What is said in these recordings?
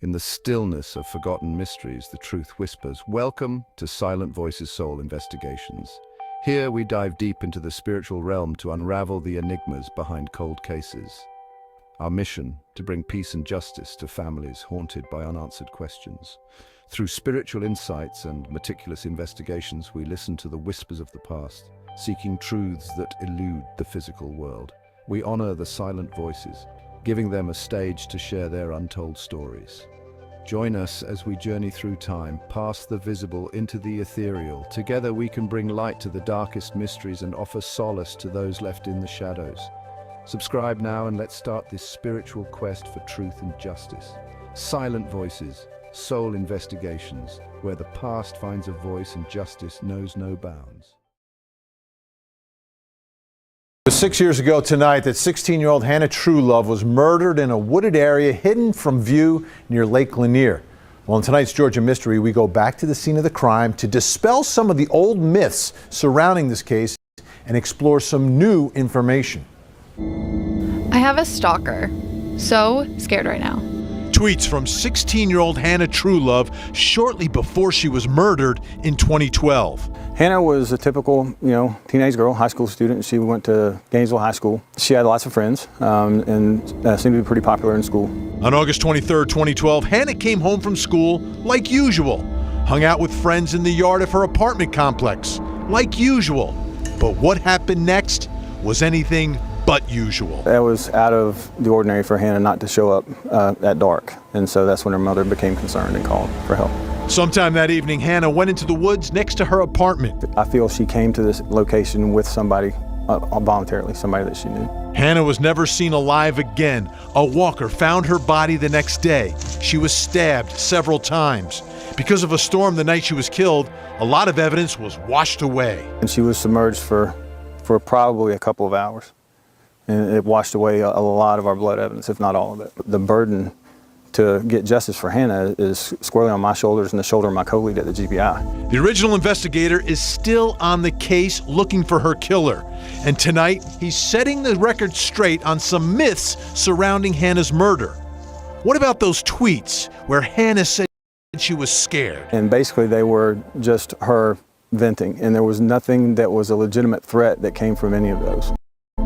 In the stillness of forgotten mysteries, the truth whispers. Welcome to Silent Voices Soul Investigations. Here we dive deep into the spiritual realm to unravel the enigmas behind cold cases. Our mission, to bring peace and justice to families haunted by unanswered questions. Through spiritual insights and meticulous investigations, we listen to the whispers of the past, seeking truths that elude the physical world. We honor the silent voices, giving them a stage to share their untold stories. Join us as we journey through time, past the visible into the ethereal. Together we can bring light to the darkest mysteries and offer solace to those left in the shadows. Subscribe now and let's start this spiritual quest for truth and justice. Silent Voices, Soul Investigations, where the past finds a voice and justice knows no bounds. 6 years ago tonight, that 16-year-old Hannah Truelove was murdered in a wooded area hidden from view near Lake Lanier. Well, in tonight's Georgia Mystery, we go back to the scene of the crime to dispel some of the old myths surrounding this case and explore some new information. I have a stalker. So scared right now. Tweets from 16-year-old Hannah Truelove shortly before she was murdered in 2012. Hannah was a typical, teenage girl, high school student. She went to Gainesville High School. She had lots of friends and seemed to be pretty popular in school. On August 23rd, 2012, Hannah came home from school like usual, hung out with friends in the yard of her apartment complex like usual. But what happened next was anything but usual. It was out of the ordinary for Hannah not to show up at dark. And so that's when her mother became concerned and called for help. Sometime that evening, Hannah went into the woods next to her apartment. I feel she came to this location with somebody voluntarily, somebody that she knew. Hannah was never seen alive again. A walker found her body the next day. She was stabbed several times. Because of a storm the night she was killed, a lot of evidence was washed away. And she was submerged for probably a couple of hours. And it washed away a lot of our blood evidence, if not all of it. The burden to get justice for Hannah is squarely on my shoulders and the shoulder of my co-lead at the GBI. The original investigator is still on the case looking for her killer. And tonight, he's setting the record straight on some myths surrounding Hannah's murder. What about those tweets where Hannah said she was scared? And basically they were just her venting, and there was nothing that was a legitimate threat that came from any of those.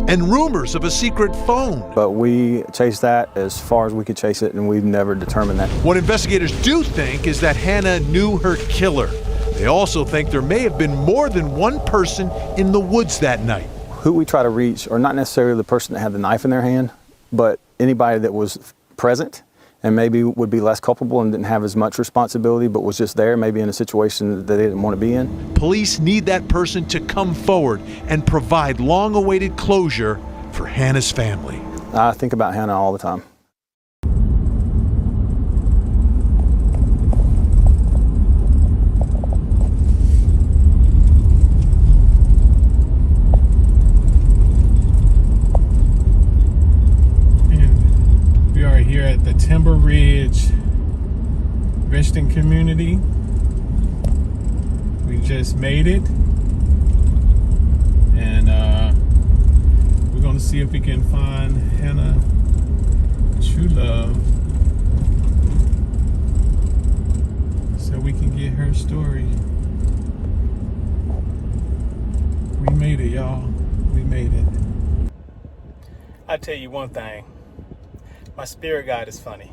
And rumors of a secret phone. But we chased that as far as we could chase it, and we've never determined that. What investigators do think is that Hannah knew her killer. They also think there may have been more than one person in the woods that night. Who we try to reach are not necessarily the person that had the knife in their hand, but anybody that was present and maybe would be less culpable and didn't have as much responsibility, but was just there, maybe in a situation that they didn't want to be in. Police need that person to come forward and provide long-awaited closure for Hannah's family. I think about Hannah all the time. Here at the Timber Ridge Resting Community. We just made it, and we're going to see if we can find Hannah Truelove so we can get her story. We made it, y'all. We made it. I'll tell you one thing. My spirit guide is funny.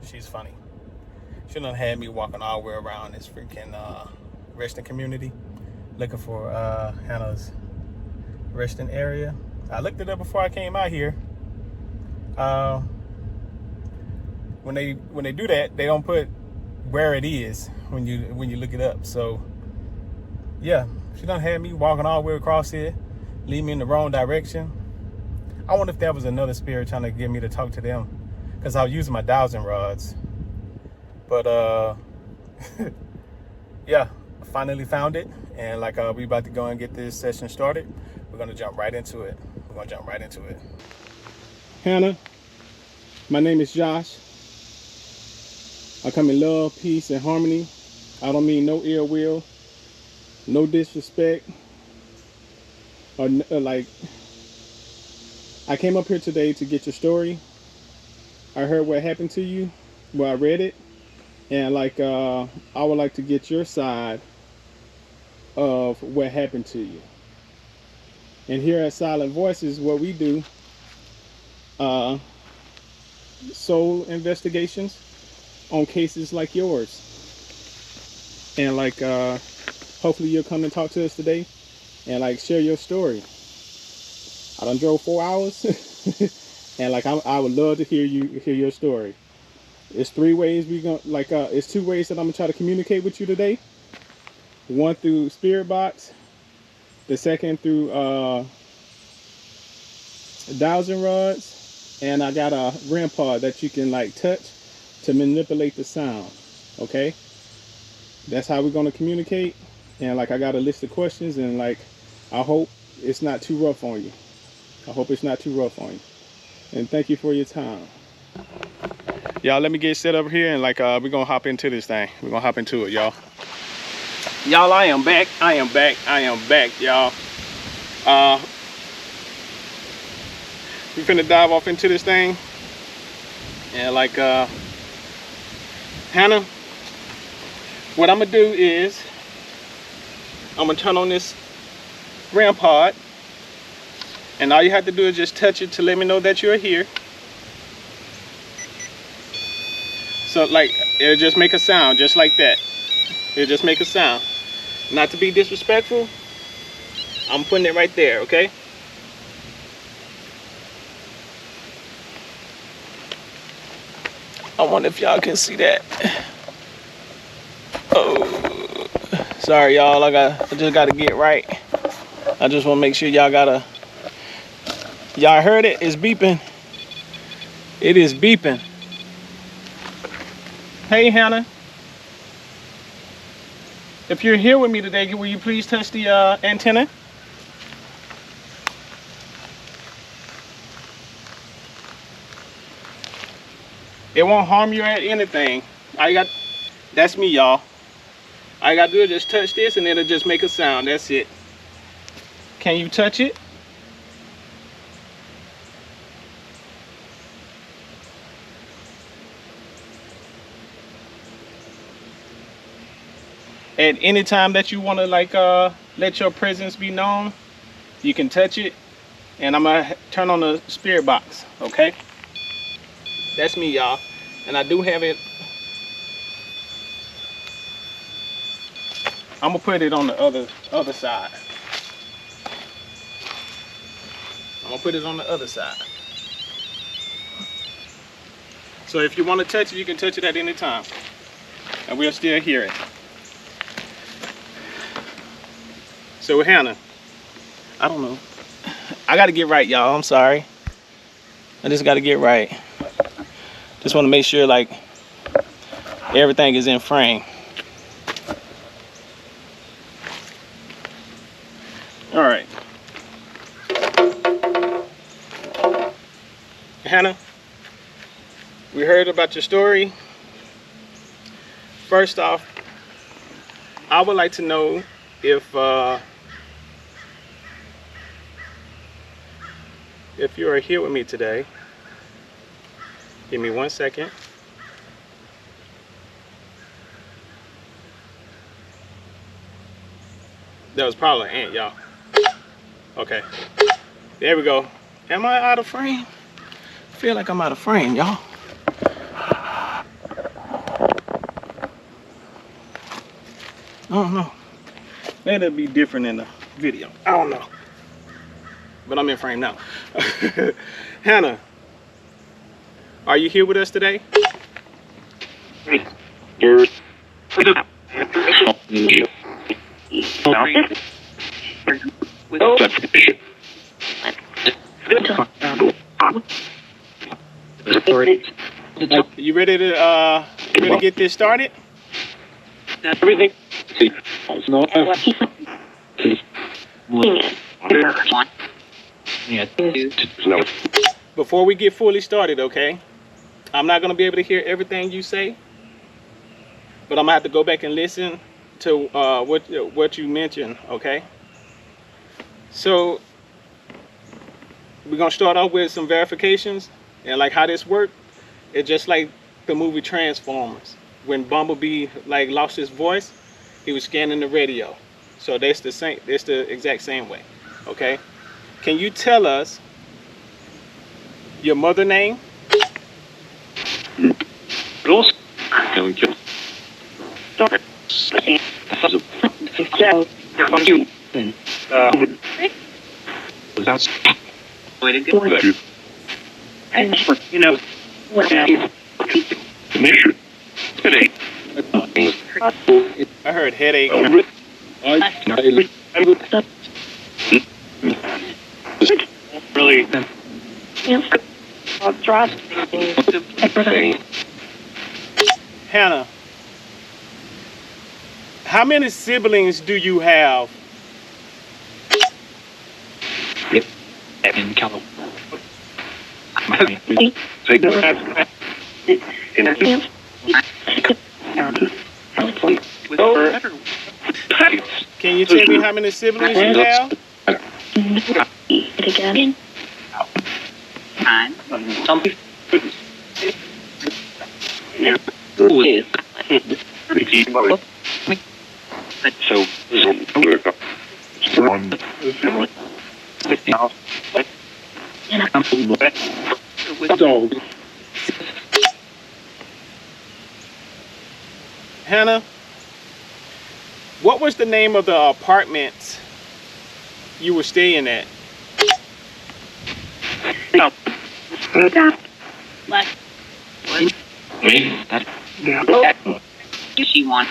She's funny. She done had me walking all the way around this freaking resting community looking for Hannah's resting area. I looked it up before I came out here. When they do that, they don't put where it is when you look it up. So yeah, she done had me walking all the way across here, lead me in the wrong direction. I wonder if that was another spirit trying to get me to talk to them, because I was using my dowsing rods. But yeah, I finally found it, and like we about to go and get this session started. We're gonna jump right into it. Hannah, my name is Josh. I come in love, peace, and harmony. I don't mean no ill will, no disrespect, or like. I came up here today to get your story. I heard what happened to you, Well, I read it, and like I would like to get your side of what happened to you. And here at Silent Voices, what we do, uh, soul investigations on cases like yours. And like hopefully you'll come and talk to us today and like share your story. I done drove 4 hours and like I would love to hear your story. It's three ways we gonna like it's two ways that I'm gonna try to communicate with you today. One through spirit box, the second through dowsing rods, and I got a REM pod that you can like touch to manipulate the sound. Okay, that's how we're gonna communicate. And like I got a list of questions, and like I hope it's not too rough on you. I hope it's not too rough on you. And thank you for your time. Y'all, let me get set up here, and like we're gonna hop into this thing. We're gonna hop into it, y'all. Y'all, I am back, y'all. We finna dive off into this thing. And like Hannah, what I'm gonna do is I'm gonna turn on this REM pod, and all you have to do is just touch it to let me know that you're here. So like it'll just make a sound just like that. It'll just make a sound. Not to be disrespectful, I'm putting it right there, okay? I wonder if y'all can see that. Oh, sorry y'all, I just gotta get right. I just wanna make sure y'all y'all heard it, it's beeping. It is beeping. Hey Hannah, if you're here with me today, will you please touch the antenna? It won't harm you at anything. That's me, y'all. All you gotta do is just touch this and it'll just make a sound, that's it. Can you touch it? At any time that you want to like let your presence be known, you can touch it. And I'm gonna turn on the spirit box, okay? That's me, y'all. And I do have it. I'm gonna put it on the other side. I'm gonna put it on the other side. So if you want to touch it, you can touch it at any time, and we'll still hear it. So Hannah, I don't know. I gotta get right, y'all. I'm sorry. I just gotta get right. Just want to make sure like everything is in frame. All right. Hannah, we heard about your story. First off, I would like to know if you are here with me today. Give me 1 second. That was probably an ant, y'all. Okay, there we go. Am I out of frame? I feel like I'm out of frame, y'all. I don't know. Maybe it'll be different in the video. I don't know. But I'm in frame now. Hannah, are you here with us today? You ready to get this started? Everything. Before we get fully started, okay? I'm not gonna be able to hear everything you say, but I'm gonna have to go back and listen to what you mentioned, okay? So we're gonna start off with some verifications, and like how this works. It's just like the movie Transformers. When Bumblebee like lost his voice, he was scanning the radio. So that's the same. That's the exact same way. Okay. Can you tell us your mother name? I heard headache. Really. Hannah, how many siblings do you have? In California. Can you tell me how many siblings you have? Hannah, what was the name of the apartment you were staying at? She wants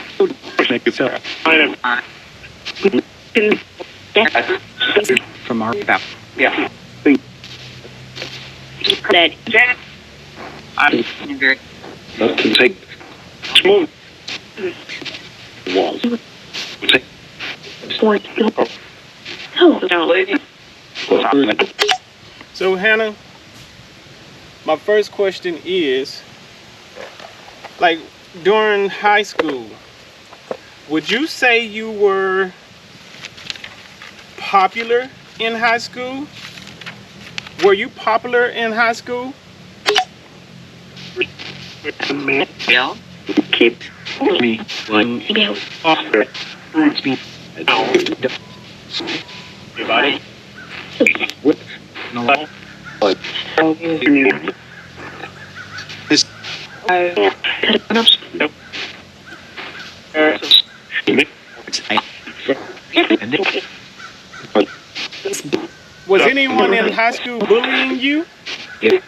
from our back. Yeah. That I'm very take smooth walls. So Hannah, my first question is, like during high school, would you say you were popular in high school? Were you popular in high school? Yeah. Keep me one offer. Everybody? What? No. This. Was anyone in high school bullying you? Yeah.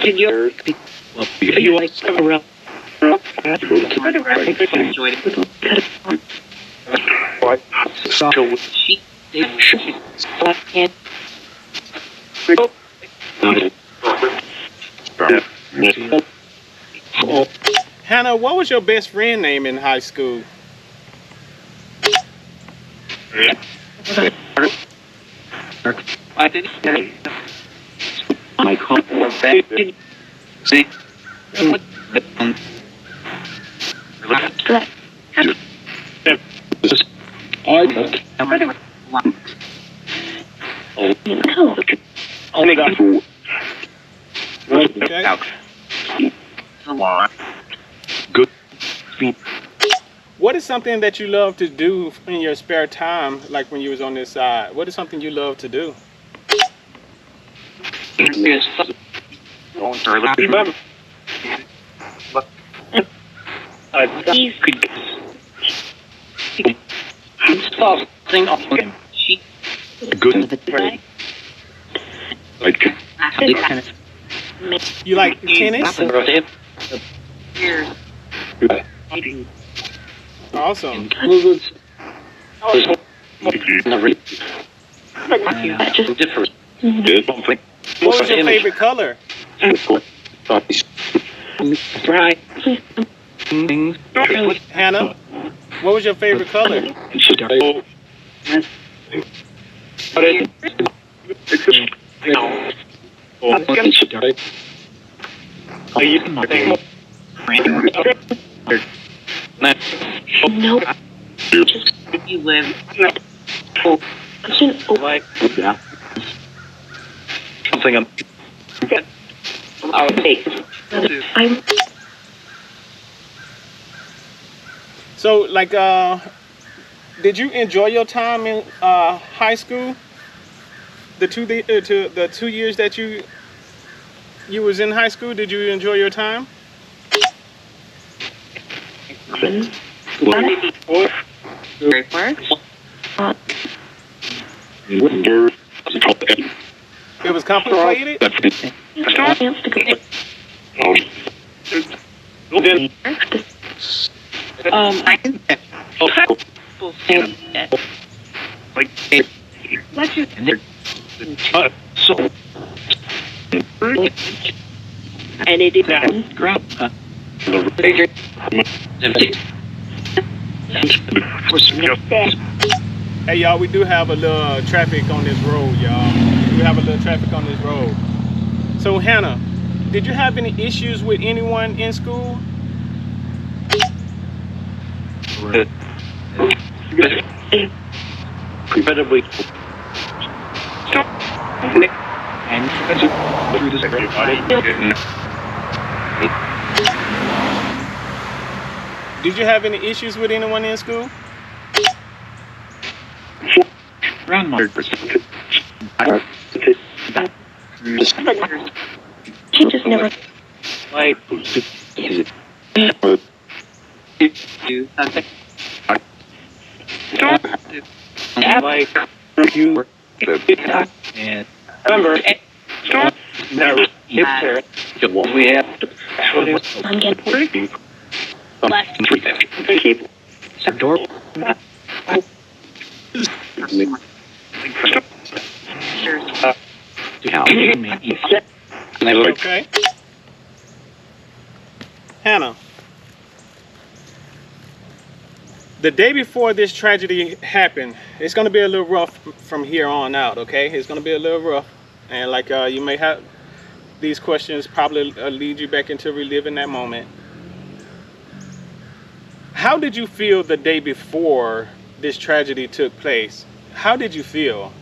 Did you like around? Enjoyed it. Hannah, what was your best friend name in high school? I did. My call. See. Only got good. What is something that you love to do in your spare time, like when you was on this side? What is something you love to do? You like tennis? Awesome. What was your favorite color? Hannah, what was your favorite color? No. You live. something I'm So, like, did you enjoy your time in high school? The 2 years that you was in high school, did you enjoy your time? It was complicated. And it is grab Hey y'all, we do have a little traffic on this road, y'all. We have a little traffic on this road. So Hannah, did you have any issues with anyone in school? Incredibly and through this Did you have any issues with anyone in school? around 100%. She just never like do something. Like you and remember never we have I'm getting left keep door Okay. Hannah, the day before this tragedy happened, it's going to be a little rough from here on out, okay? It's going to be a little rough. And like you may have these questions probably lead you back into reliving that moment. How did you feel the day before this tragedy took place? How did you feel?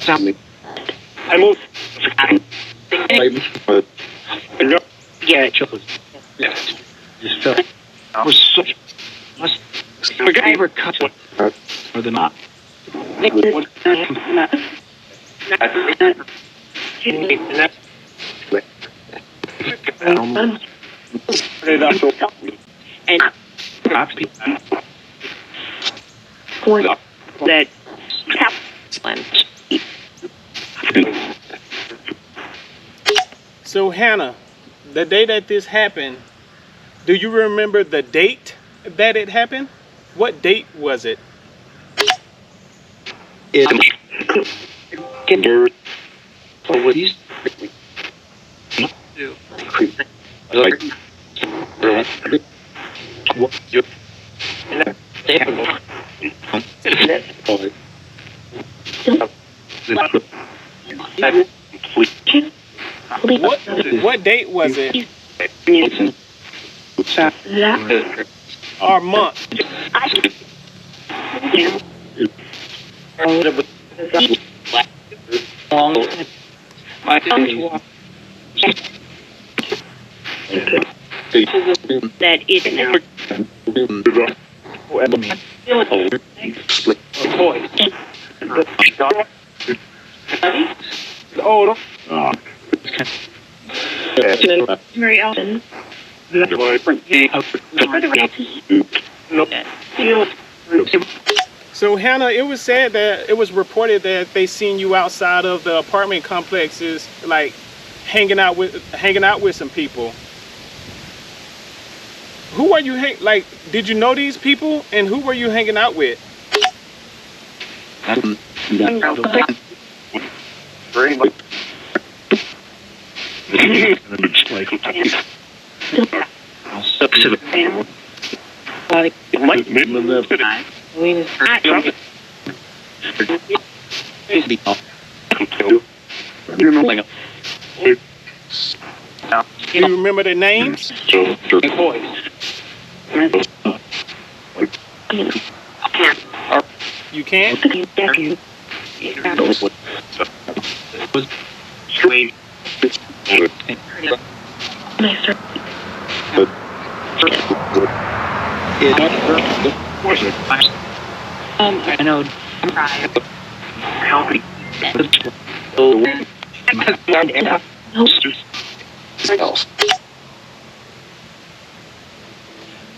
I moved. Yeah, it was. Just felt I was such. I ever cut or the knot. And that So Hannah, the day that this happened, do you remember the date that it happened? What date was it? What date was it? Or month? That is never very often. So Hannah, it was said that it was reported that they seen you outside of the apartment complexes, like hanging out with some people. Who were you like? Did you know these people, and who were you hanging out with? Do you remember their names? You can't? was straight. I know. Help me.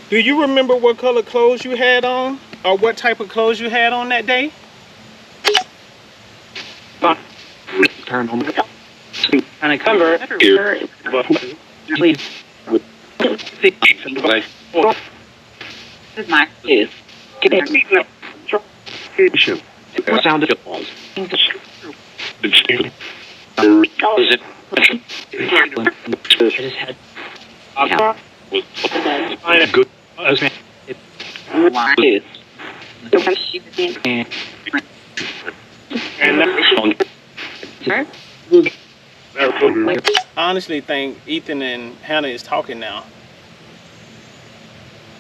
Do you remember what color clothes you had on? Or what type of clothes you had on that day? Turn on. And I cover here. Please. This is my is. What sounded it was. Good. I honestly think Ethan and Hannah is talking now.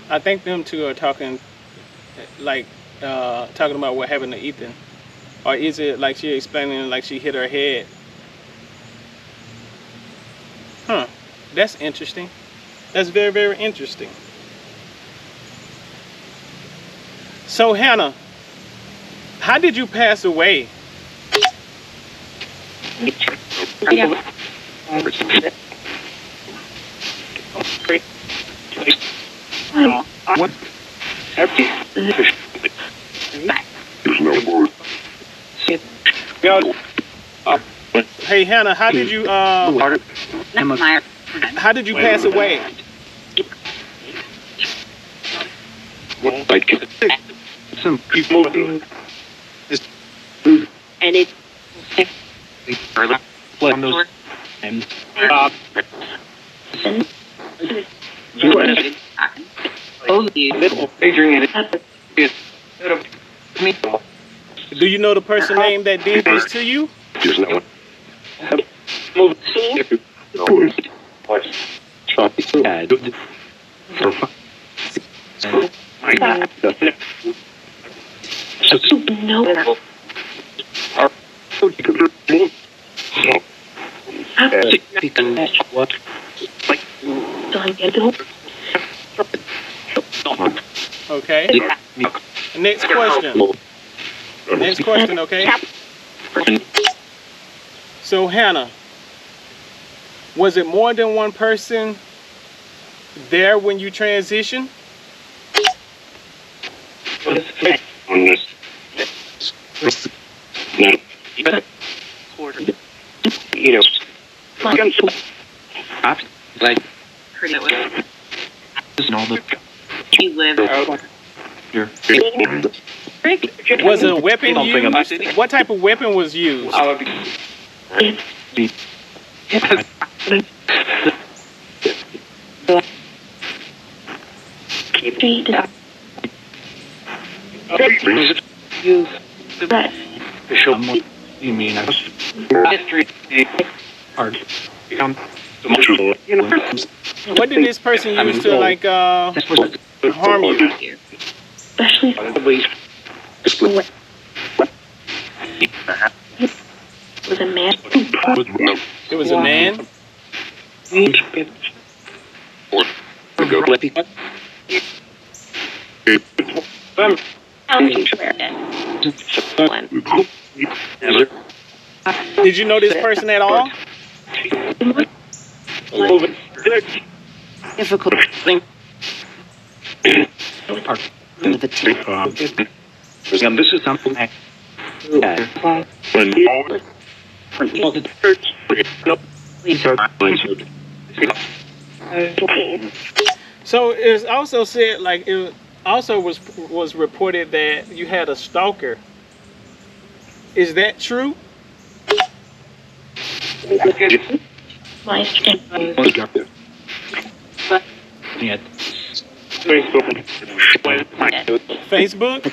I think them two are talking, like, talking about what happened to Ethan. Or is it like she explaining like she hit her head? Huh. That's interesting. That's very, very interesting. So Hannah, how did you pass away? What? Hey Hannah, how did you pass away? Some people and it on those and Do you know the person name that did this to you? Okay. Next question. Next question, okay? So Hannah, was it more than one person there when you transitioned? Was a weapon used? What type of weapon was used? You mean What did this person use to like harm you? especially was a man. It was a man. Did you know this person at all? Difficult thing. This is something So it's also said, like, it also was reported that you had a stalker. Is that true? Facebook?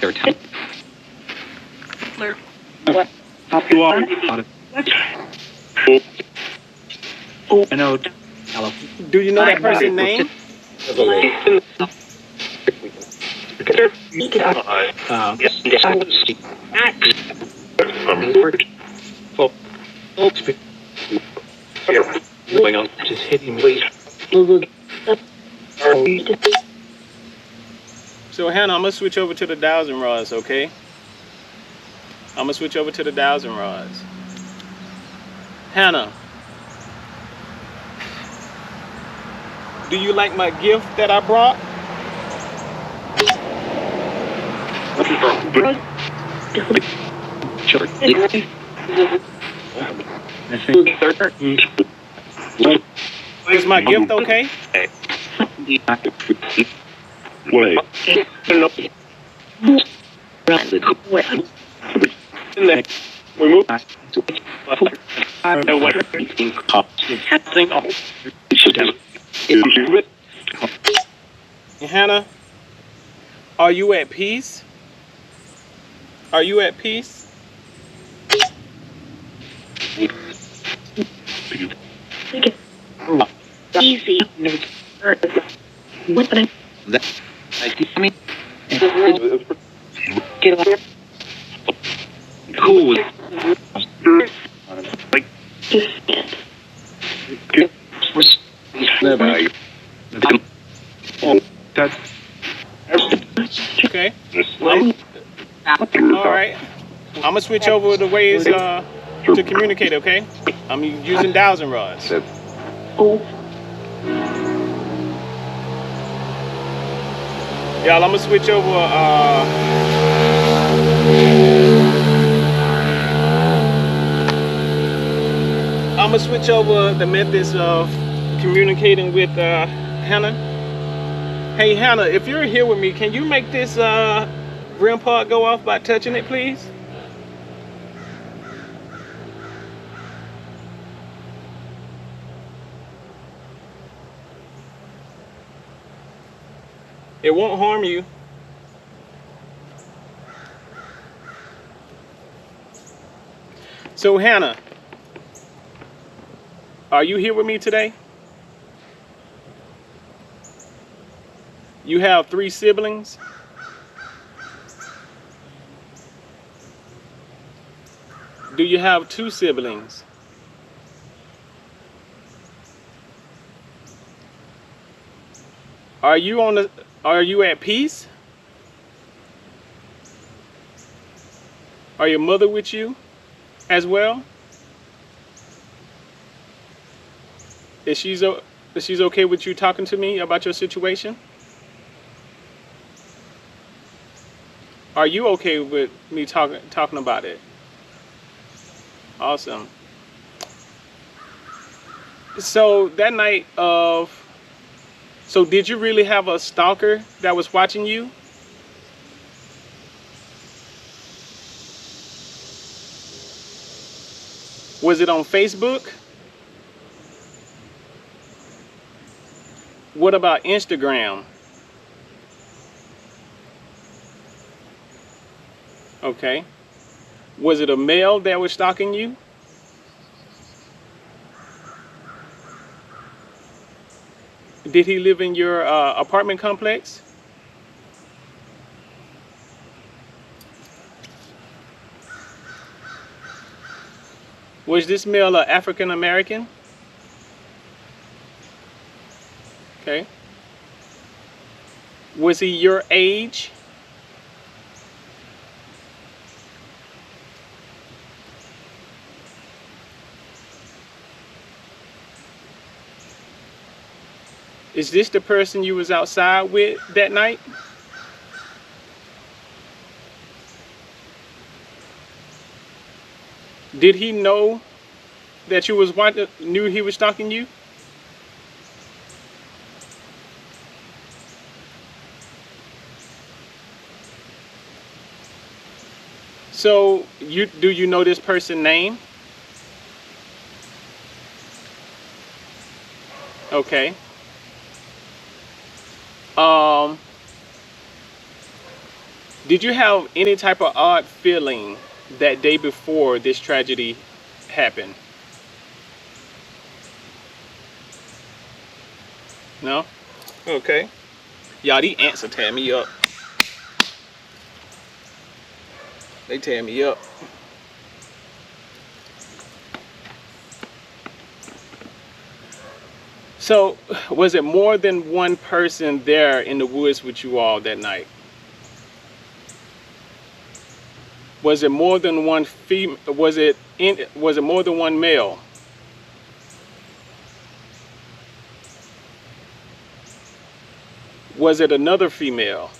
Do you know that person's name? Going on, just hitting me. So Hannah, I'm gonna switch over to the dowsing rods, okay? I'm gonna switch over to the dowsing rods. Hannah, do you like my gift that I brought? Is my gift okay? We move. I don't know what Hannah, are you at peace? Are you at peace? Easy. What the? I mean, get off. Cool. Like, Okay. All right. I'm gonna switch over the ways to communicate. Okay. I'm using dowsing rods. Y'all, I'm gonna switch over. I'm gonna switch over the methods of communicating with Hannah. Hey Hannah, if you're here with me, can you make this REM pod go off by touching it, please? It won't harm you. So Hannah, are you here with me today? You have 3 siblings? Do you have 2 siblings? Are you at peace? Are your mother with you as well? Is she's okay with you talking to me about your situation? Are you okay with me talking about it? Awesome. So that night so did you really have a stalker that was watching you? Was it on Facebook? What about Instagram? Okay. Was it a male that was stalking you? Did he live in your apartment complex? Was this male African American? Okay. Was he your age? Is this the person you was outside with that night? Did he know that you was knew he was stalking you? So do you know this person's name? Okay. Did you have any type of odd feeling that day before this tragedy happened? No? Okay. Y'all, these ants are tearing me up. They tear me up. So, was it more than one person there in the woods with you all that night? Was it more than one female? Was it more than one male? Was it another female?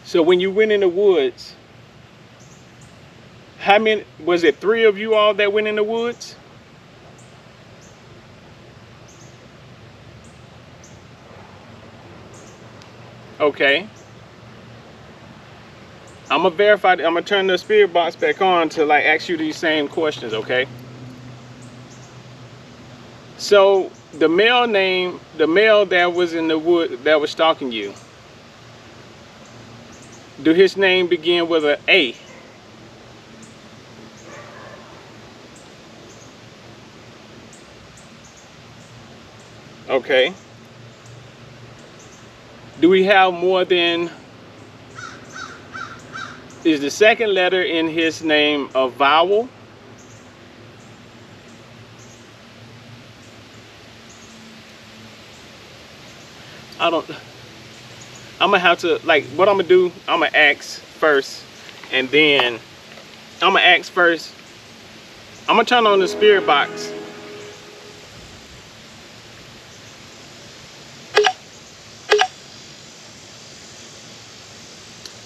So when you went in the woods, how many, was it 3 of you all that went in the woods? Okay. I'm gonna verify, I'm gonna turn the spirit box back on to like ask you these same questions, okay? So the male that was in the wood that was stalking you, do his name begin with an A? Okay. Do we have more than, is the second letter in his name a vowel? I'm gonna have to, like, what I'm gonna do, I'm gonna ask first, and then I'm gonna ask first. I'm gonna turn on the spirit box.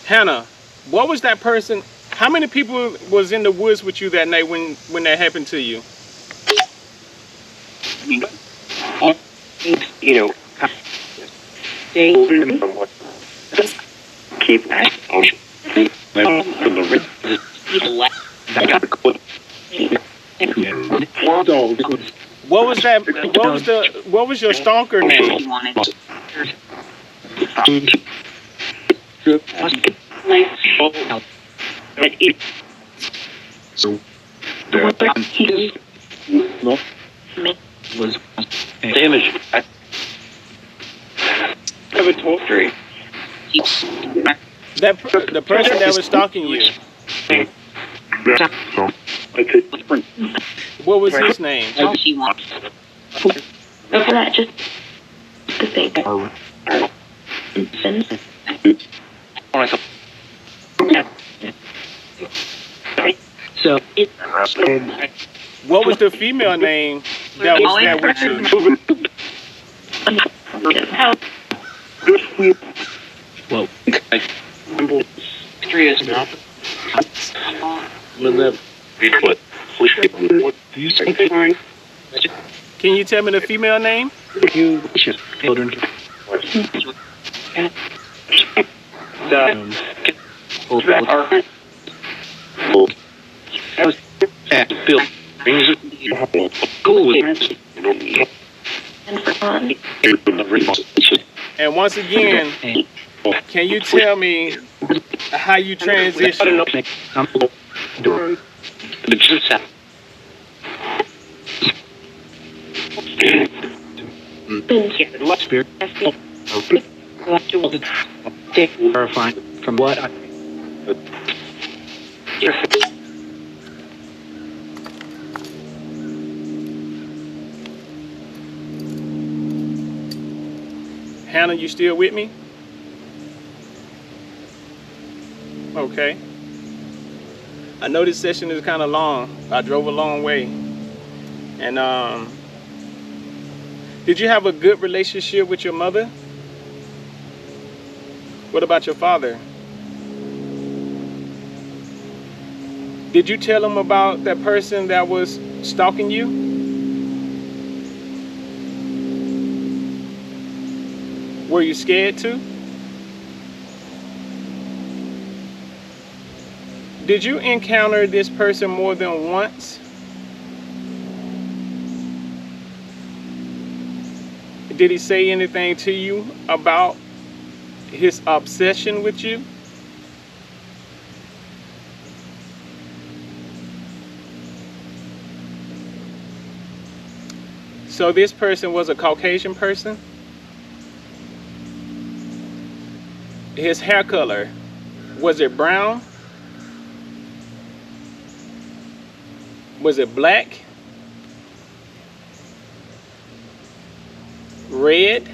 Hannah, what was that person? How many people was in the woods with you that night when that happened to you? You know, keep that. What was that? What was your stalker name? So was damage. The person that was stalking you. What was his name? Just to think. So What was the female name that was there with you? well, Can you tell me the female name? children. And once again, can you tell me how you transitioned? Verifying from what I Hannah, you still with me? Okay. I know this session is kind of long. I drove a long way. And did you have a good relationship with your mother? What about your father? Did you tell him about that person that was stalking you? Were you scared to? Did you encounter this person more than once? Did he say anything to you about his obsession with you? So this person was a Caucasian person? His hair color, was it brown? Was it black? Red?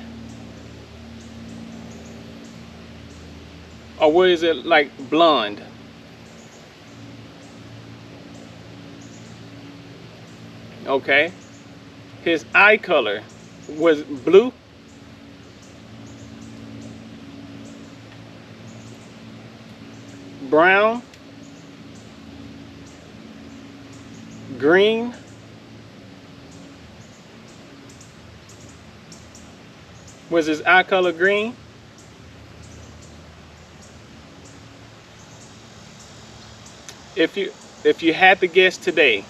Or was it like blonde? Okay. His eye color was blue? Brown? Green? Was his eye color green? If you had to guess today,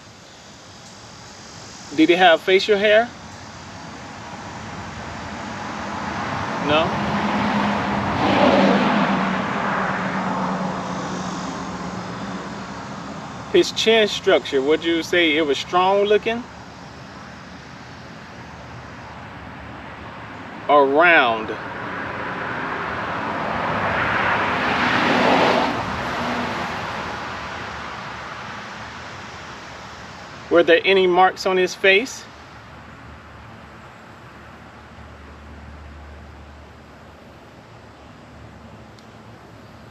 did he have facial hair? No? His chin structure, would you say it was strong looking? Or round? Were there any marks on his face?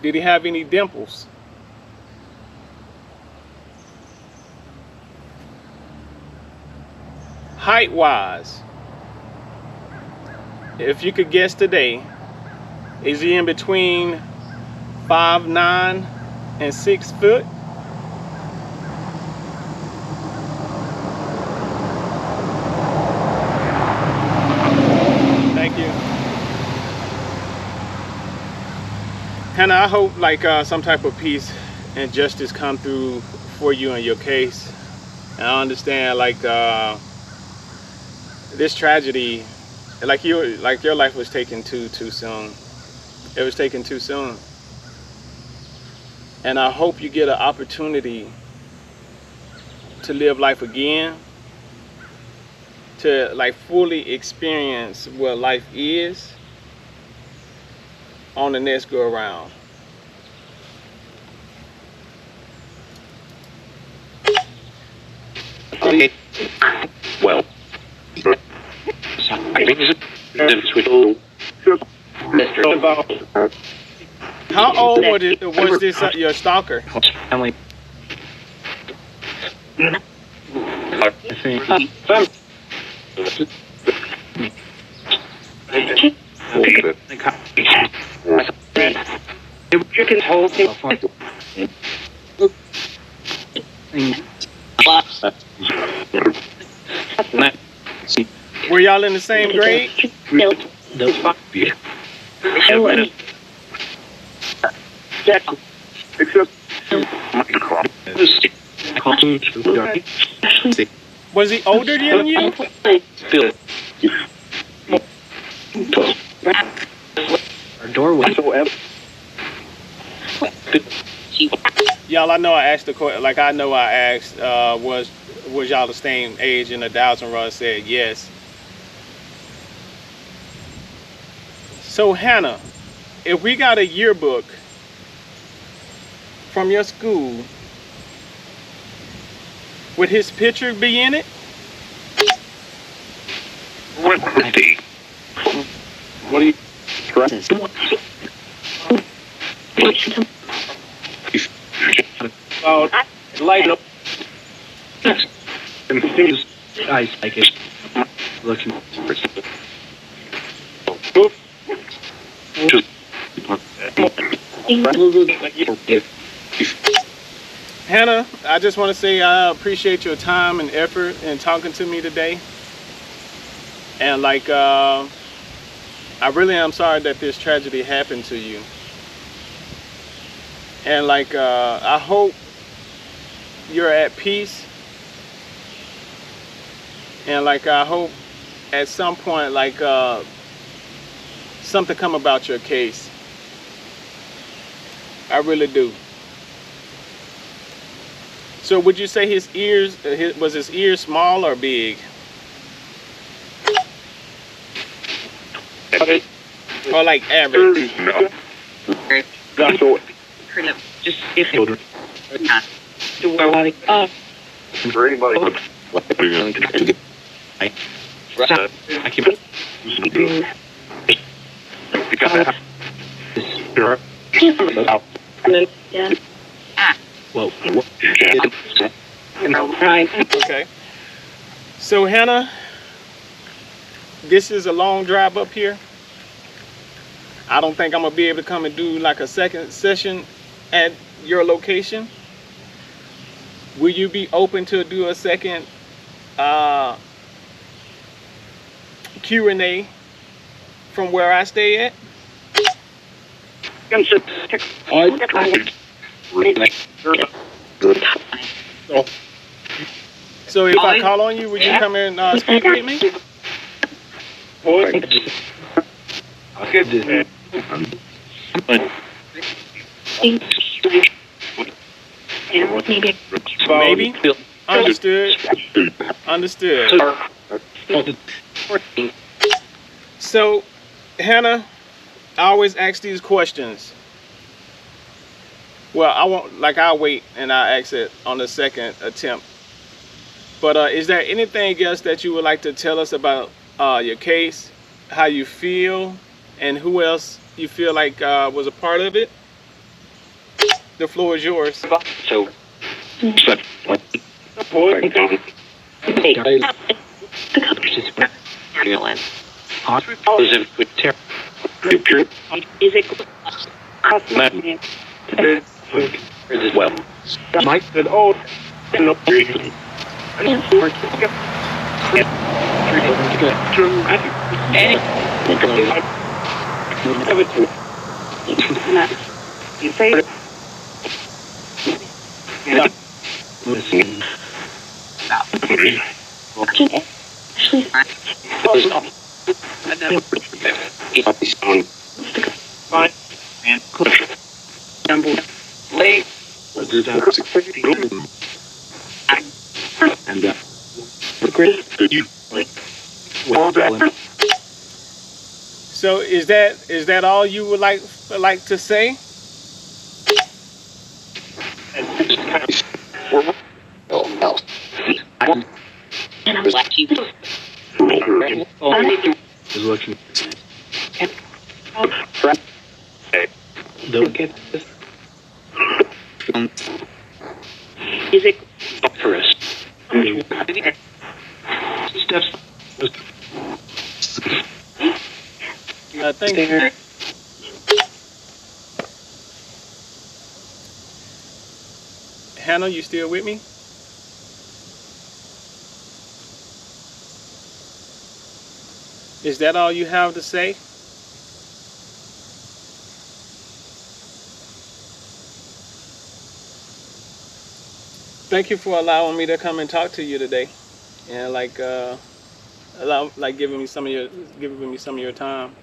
Did he have any dimples? Height-wise, if you could guess today, is he in between 5'9" and 6 foot? Thank you. Hannah, I hope like some type of peace and justice come through for you in your case. And I understand like this tragedy, like your life was taken too soon. It was taken too soon. And I hope you get an opportunity to live life again, to like fully experience what life is on the next go around. Okay. Well, I think How old was this your stalker? family. Were y'all in the same grade? Was he older than you? Y'all, I know I asked the question, like I know I asked, was y'all the same age? And 1,000 Russ said yes. So Hannah, if we got a yearbook from your school, would his picture be in it? What do you light up and things I like it looking for Hannah, I just want to say I appreciate your time and effort in talking to me today. And like, I really am sorry that this tragedy happened to you. And like, I hope you're at peace. And like, I hope at some point, like, something come about your case. I really do. So would you say his ears, was his ears small or big? Or like average? no. Just if it to where For anybody. I keep it. Yeah. Well, Okay. So Hannah, this is a long drive up here. I don't think I'm gonna be able to come and do like a second session at your location. Will you be open to do a second Q&A from where I stay at? So if I call on you, would you come and speak with me? Maybe. Understood. Understood. So, Hannah, I always ask these questions. Well, I won't, like, I'll wait and I'll ask it on the second attempt. But is there anything else that you would like to tell us about your case, how you feel, and who else you feel like was a part of it? The floor is yours. So, Is it as well. Mike said, "Oh, no." You say Fine. And late. And So is that all you would like to say? Don't get this. is it First. Steps. Thank you. Hannah, you still with me? Is that all you have to say? Thank you for allowing me to come and talk to you today, and giving me some of your time.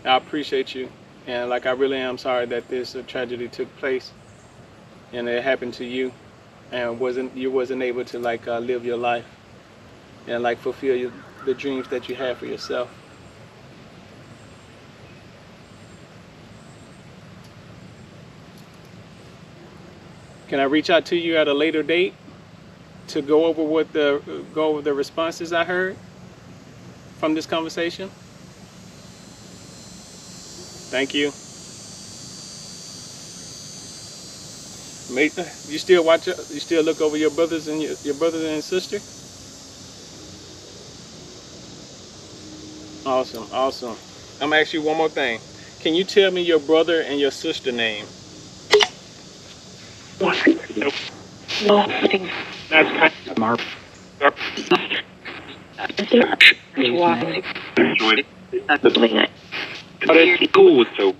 I appreciate you, and I really am sorry that this tragedy took place, and it happened to you, and you wasn't able to live your life, and fulfill the dreams that you had for yourself. Can I reach out to you at a later date to go over the responses I heard from this conversation? Thank you. You still look over your brothers and your brother and sister? Awesome, awesome. I'm gonna ask you one more thing. Can you tell me your brother and your sister name? no That's kind of Mark. why But it's cool with so.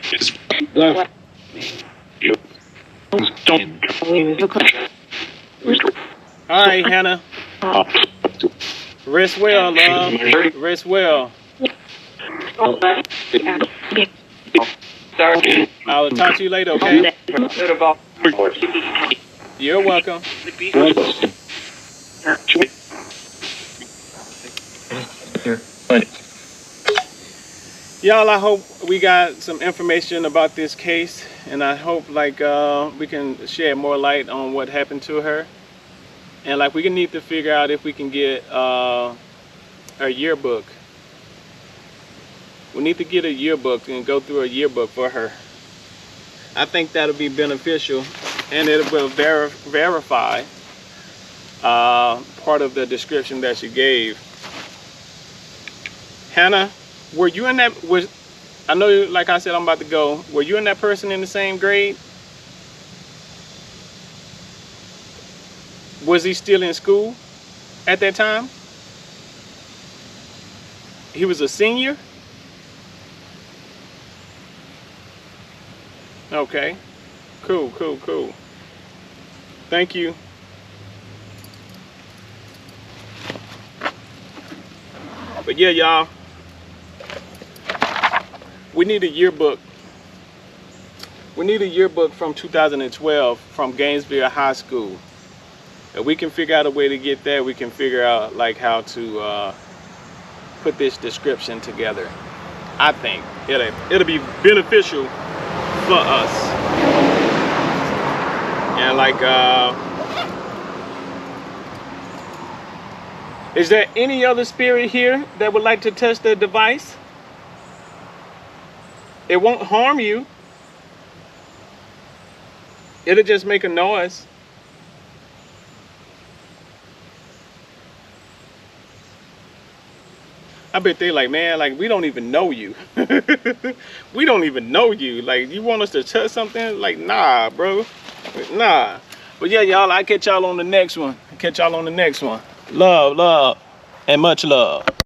Just don't. All right, Hannah. Rest well, love. Rest well. I'll talk to you later, okay? You're welcome. Y'all, I hope we got some information about this case, and I hope like we can shed more light on what happened to her, and like we can need to figure out if we can get a yearbook. We need to get a yearbook and go through a yearbook for her. I think that'll be beneficial, and it will verify part of the description that she gave. Hannah, were you in that? I know, like I said, I'm about to go. Were you and that person in the same grade? Was he still in school at that time? He was a senior? Okay. Cool, cool, cool. Thank you. But yeah, y'all, we need a yearbook. We need a yearbook from 2012 from Gainesville High School. If we can figure out a way to get that, we can figure out like how to put this description together. I think it'll be beneficial for us. And like, is there any other spirit here that would like to touch the device? It won't harm you. It'll just make a noise. I bet they like, man, like we don't even know you. We don't even know you. Like, you want us to touch something? Like, nah, bro. Nah. But yeah, y'all, I'll catch y'all on the next one. Love, love, and much love.